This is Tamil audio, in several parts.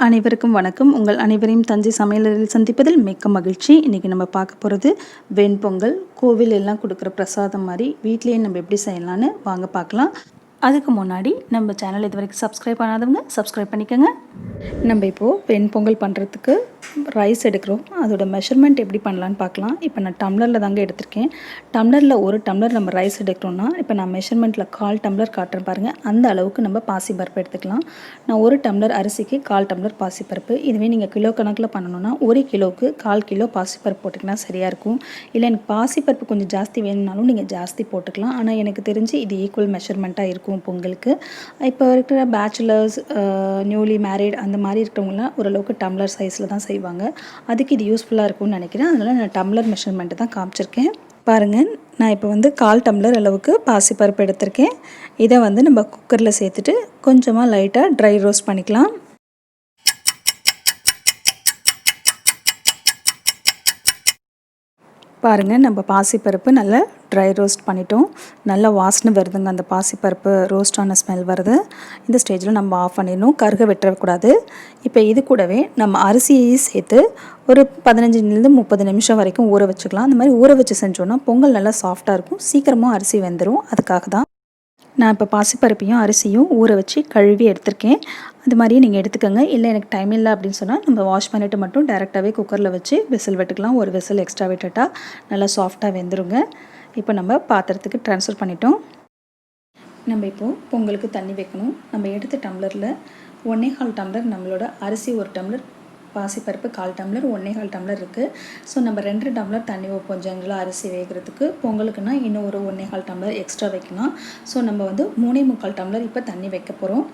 அனைவருக்கும் வணக்கம். உங்கள் அனைவரையும் தஞ்சை சமையலறையில் சந்திப்பதில் மிக்க மகிழ்ச்சி. இன்றைக்கி நம்ம பார்க்க போகிறது வெண்பொங்கல். கோவில் எல்லாம் கொடுக்குற பிரசாதம் மாதிரி வீட்லேயே நம்ம எப்படி செய்யலான்னு வாங்க பார்க்கலாம். அதுக்கு முன்னாடி நம்ம சேனல் இது வரைக்கும் சப்ஸ்கிரைப் பண்ணாதவங்க சப்ஸ்கிரைப் பண்ணிக்கோங்க. நம்ம இப்போது வெண்பொங்கல் பண்ணுறதுக்கு ரைஸ் எடுக்கிறோம். அதோட மெஷர்மெண்ட் எப்படி பண்ணலான்னு பார்க்கலாம். இப்போ நான் டம்ளரில் தாங்க எடுத்திருக்கேன். டம்ளரில் ஒரு டம்ளர் நம்ம ரைஸ் எடுக்கிறோன்னா இப்போ நான் மெஷர்மெண்ட்டில் 1/4 டம்ளர் காட்டுறேன் பாருங்கள். அந்த அளவுக்கு நம்ம பாசிப்பருப்பு எடுத்துக்கலாம். நான் ஒரு டம்ளர் அரிசிக்கு 1/4 டம்ளர் பாசிப்பருப்பு. இதுவே நீங்கள் கிலோ கணக்கில் பண்ணணுன்னா 1 கிலோவுக்கு 1/4 கிலோ பாசிப்பருப்பு போட்டிங்கன்னா சரியாக இருக்கும். இல்லை எனக்கு பாசிப்பருப்பு கொஞ்சம் ஜாஸ்தி வேணும்னாலும் நீங்கள் ஜாஸ்தி போட்டுக்கலாம். ஆனால் எனக்கு தெரிஞ்சு இது ஈக்குவல் மெஷர்மெண்ட்டாக இருக்கும் பொங்கலுக்கு. இப்போ இருக்கிற பேச்சுலர்ஸ், நியூலி மேரிட் அந்த மாதிரி இருக்கிறவங்களாம் ஓரளவுக்கு டம்ளர் சைஸில் தான் செய்வாங்க. அதுக்கு இது யூஸ்ஃபுல்லாக இருக்கும்னு நினைக்கிறேன். அதனால் நான் டம்ளர் மெஷர்மெண்ட்டு தான் காமிச்சிருக்கேன். பாருங்கள், நான் இப்போ 1/4 டம்ளர் அளவுக்கு பாசிப்பருப்பு எடுத்திருக்கேன். இதை நம்ம குக்கரில் சேர்த்துட்டு கொஞ்சமாக லைட்டாக ட்ரை ரோஸ்ட் பண்ணிக்கலாம். பாருங்கள், நம்ம பாசிப்பருப்பு நல்லா ட்ரை ரோஸ்ட் பண்ணிட்டோம். நல்லா வாசனை வருதுங்க. அந்த பாசிப்பருப்பு ரோஸ்டான ஸ்மெல் வருது. இந்த ஸ்டேஜில் நம்ம ஆஃப் பண்ணிடணும். கருக விட்டுறக்கூடாது. இப்போ இது கூடவே நம்ம அரிசியையும் சேர்த்து ஒரு 15-30 நிமிஷம் வரைக்கும் ஊற வச்சுக்கலாம். அந்த மாதிரி ஊற வச்சு செஞ்சோன்னா பொங்கல் நல்லா சாஃப்டாக இருக்கும். சீக்கிரமாக அரிசி வெந்துடும். அதுக்காக தான் நான் இப்போ பாசிப்பருப்பையும் அரிசியும் ஊற வச்சு கழுவி எடுத்திருக்கேன். அது மாதிரியே நீங்கள் எடுத்துக்கோங்க. இல்லை எனக்கு டைம் இல்லை அப்படின்னு சொன்னால் நம்ம வாஷ் பண்ணிவிட்டு மட்டும் டேரெக்டாகவே குக்கரில் வச்சு விசில் விட்டுக்கலாம். ஒரு விசில் எக்ஸ்ட்ரா விட்டுட்டா நல்லா சாஃப்டாக வெந்துருங்க. இப்போ நம்ம பாத்திரத்துக்கு ட்ரான்ஸ்ஃபர் பண்ணிட்டோம். நம்ம இப்போது பொங்கலுக்கு தண்ணி வைக்கணும். நம்ம எடுத்த டம்ளரில் 1/4 டம்ளர் நம்மளோட அரிசி, 1 டம்ளர் பாசிப்பருப்பு, 1/4 டம்ளர், 1/4 டம்ளர் இருக்குது. ஸோ நம்ம 2 டம்ளர் தண்ணி வைப்போம் ஜென்ரலாக அரிசி வேகிறதுக்கு. பொங்கலுக்குன்னா இன்னும் ஒரு 1/4 டம்ளர் எக்ஸ்ட்ரா வைக்கலாம். ஸோ நம்ம 3/4 டம்ளர் இப்போ தண்ணி வைக்க போகிறோம்.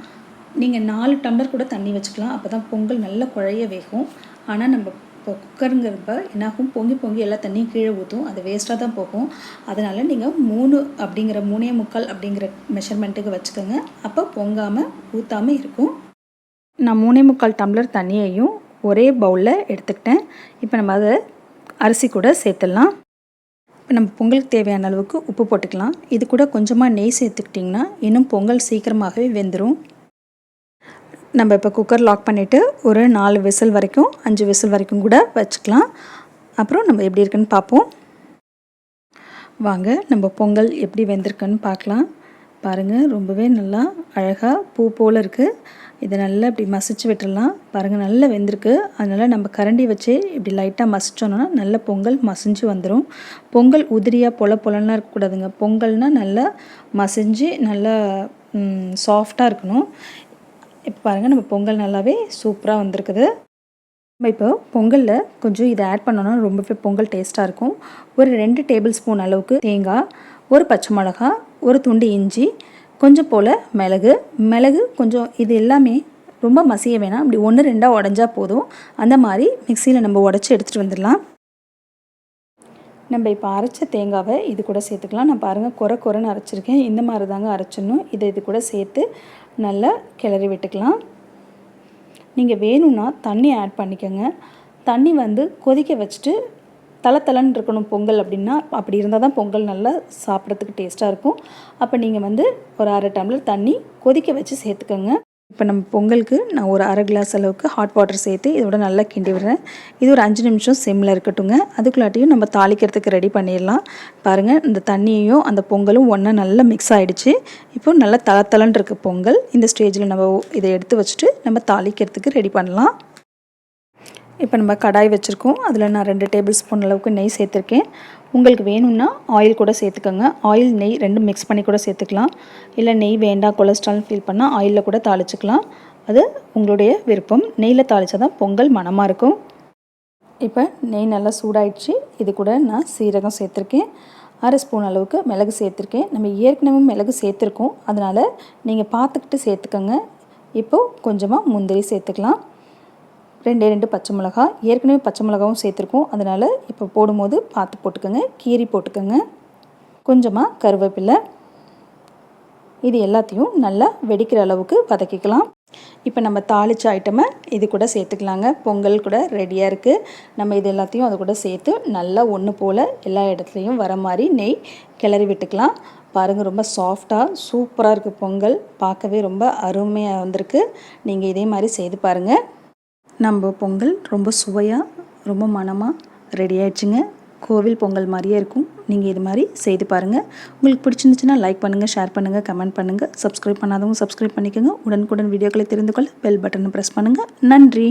நீங்கள் 4 டம்ளர் கூட தண்ணி வச்சுக்கலாம். அப்போ தான் பொங்கல் நல்லா குழைய வேகும். ஆனால் நம்ம இப்போ குக்கருங்கிறப்ப என்னாகும், பொங்கி பொங்கி எல்லா தண்ணியும் கீழே ஊற்றும். அது வேஸ்ட்டாக தான் போகும். அதனால் நீங்கள் 3/4 அப்படிங்கிற மெஷர்மெண்ட்டுக்கு வச்சுக்கோங்க. அப்போ பொங்காமல் ஊற்றாமல் இருக்கும். நான் 3/4 டம்ளர் தண்ணியையும் ஒரே பவுலில் எடுத்துக்கிட்டேன். இப்போ நம்ம அதை அரிசி கூட சேர்த்துடலாம். இப்போ நம்ம பொங்கலுக்கு தேவையான அளவுக்கு உப்பு போட்டுக்கலாம். இது கூட கொஞ்சமாக நெய் சேர்த்துக்கிட்டிங்கன்னா இன்னும் பொங்கல் சீக்கிரமாகவே வெந்துடும். நம்ம இப்போ குக்கர் லாக் பண்ணிவிட்டு ஒரு 4 விசில் வரைக்கும் 5 விசில் வரைக்கும் கூட வச்சுக்கலாம். அப்புறம் நம்ம எப்படி இருக்குன்னு பார்ப்போம். வாங்க நம்ம பொங்கல் எப்படி வெந்திருக்குன்னு பார்க்கலாம். பாருங்கள், ரொம்பவே நல்லா அழகாக பூ போல் இருக்குது. இதை நல்லா இப்படி மசிச்சு விட்டுடலாம். பாருங்கள், நல்லா வெந்திருக்கு. அதனால் நம்ம கரண்டி வச்சு இப்படி லைட்டாக மசிச்சோன்னா நல்ல பொங்கல் மசிஞ்சு வந்துடும். பொங்கல் உதிரியாக பொலலாம் இருக்கக்கூடாதுங்க. பொங்கல்னால் நல்லா மசிஞ்சு நல்லா சாஃப்டாக இருக்கணும். இப்போ பாருங்கள், நம்ம பொங்கல் நல்லாவே சூப்பராக வந்திருக்குது. நம்ம இப்போ பொங்கலில் கொஞ்சம் இதை ஆட் பண்ணோன்னா ரொம்பவே பொங்கல் டேஸ்ட்டாக இருக்கும். ஒரு 2 டேபிள் ஸ்பூன் அளவுக்கு தேங்காய், ஒரு பச்சை மிளகா, ஒரு துண்டு இஞ்சி, கொஞ்சம் போல் மிளகு கொஞ்சம், இது எல்லாமே ரொம்ப மசிய வேணாம். அப்படி 1-2 உடஞ்சா போதும். அந்த மாதிரி மிக்சியில் நம்ம உடச்சி எடுத்துகிட்டு வந்துடலாம். நம்ம இப்போ அரைச்ச தேங்காவை இது கூட சேர்த்துக்கலாம். நான் பாருங்கள் குறைன்னு அரைச்சிருக்கேன். இந்த மாதிரி தாங்க அரைச்சிடணும். இது கூட சேர்த்து நல்லா கிளறி விட்டுக்கலாம். நீங்கள் வேணும்னா தண்ணி ஆட் பண்ணிக்கோங்க. தண்ணி கொதிக்க வச்சுட்டு தளன்னு இருக்கணும் பொங்கல் அப்படின்னா. அப்படி இருந்தால் தான் பொங்கல் நல்லா சாப்பிட்றதுக்கு டேஸ்ட்டாக இருக்கும். அப்போ நீங்கள் ஒரு 1/2 டம்ளர் தண்ணி கொதிக்க வச்சு சேர்த்துக்கோங்க. இப்போ நம்ம பொங்கலுக்கு நான் ஒரு 1/2 கிளாஸ் அளவுக்கு ஹாட் வாட்டர் சேர்த்து இதோட நல்லா கிண்டி விடுறேன். இது ஒரு 5 நிமிஷம் சிம்மில் இருக்கட்டுங்க. அதுக்குள்ளாட்டியும் நம்ம தாளிக்கிறதுக்கு ரெடி பண்ணிடலாம். பாருங்கள், இந்த தண்ணியையும் அந்த பொங்கலும் ஒன்றா நல்லா மிக்ஸ் ஆகிடுச்சு. இப்போ நல்லா தளன்னு இருக்குது பொங்கல். இந்த ஸ்டேஜில் நம்ம இதை எடுத்து வச்சுட்டு நம்ம தாளிக்கிறதுக்கு ரெடி பண்ணலாம். இப்போ நம்ம கடாய் வச்சுருக்கோம். அதில் நான் 2 டேபிள் ஸ்பூன் அளவுக்கு நெய் சேர்த்துருக்கேன். உங்களுக்கு வேணும்னா ஆயில் கூட சேர்த்துக்கோங்க. ஆயில், நெய் ரெண்டும் மிக்ஸ் பண்ணி கூட சேர்த்துக்கலாம். இல்லை நெய் வேண்டாம், கொலஸ்ட்ரால் ஃபீல் பண்ணால் ஆயிலில் கூட தாளிச்சிக்கலாம். அது உங்களுடைய விருப்பம். நெய்யில் தாளித்தா தான் பொங்கல் மணமாக இருக்கும். இப்போ நெய் நல்லா சூடாயிடுச்சு. இது கூட நான் சீரகம் சேர்த்துருக்கேன். 1/2 ஸ்பூன் அளவுக்கு மிளகு சேர்த்துருக்கேன். நம்ம ஏற்கனவே மிளகு சேர்த்துருக்கோம். அதனால் நீங்கள் பார்த்துக்கிட்டு சேர்த்துக்கோங்க. இப்போது கொஞ்சமாக முந்திரி சேர்த்துக்கலாம். 2 பச்சை மிளகா, ஏற்கனவே பச்சை மிளகாவும் சேர்த்துருக்கோம். அதனால் இப்போ போடும்போது பார்த்து போட்டுக்கோங்க. கீரி போட்டுக்கோங்க. கொஞ்சமாக கருவேப்பிலை. இது எல்லாத்தையும் நல்லா வெடிக்கிற அளவுக்கு வதக்கிக்கலாம். இப்போ நம்ம தாளித்த ஐட்டமை இது கூட சேர்த்துக்கலாங்க. பொங்கல் கூட ரெடியாக இருக்குது. நம்ம இது எல்லாத்தையும் அது கூட சேர்த்து நல்லா ஒன்று போல் எல்லா இடத்துலையும் வர மாதிரி நெய் கிளறி விட்டுக்கலாம். பாருங்கள், ரொம்ப சாஃப்டாக சூப்பராக இருக்குது பொங்கல். பார்க்கவே ரொம்ப அருமையாக வந்திருக்கு. நீங்கள் இதே மாதிரி செய்து பாருங்கள். நம்ம பொங்கல் ரொம்ப சுவையாக ரொம்ப மணமாக ரெடி ஆயிடுச்சுங்க. கோவில் பொங்கல் மாதிரியே இருக்கும். நீங்கள் இது மாதிரி செய்து பாருங்கள். உங்களுக்கு பிடிச்சிருந்துச்சுன்னா லைக் பண்ணுங்கள், ஷேர் பண்ணுங்கள், கமெண்ட் பண்ணுங்கள். சப்ஸ்கிரைப் பண்ணாதவங்க சப்ஸ்கிரைப் பண்ணிக்கோங்க. உடனுக்குடன் வீடியோக்களை தெரிந்து கொள்ள பெல் பட்டனை ப்ரெஸ் பண்ணுங்கள். நன்றி.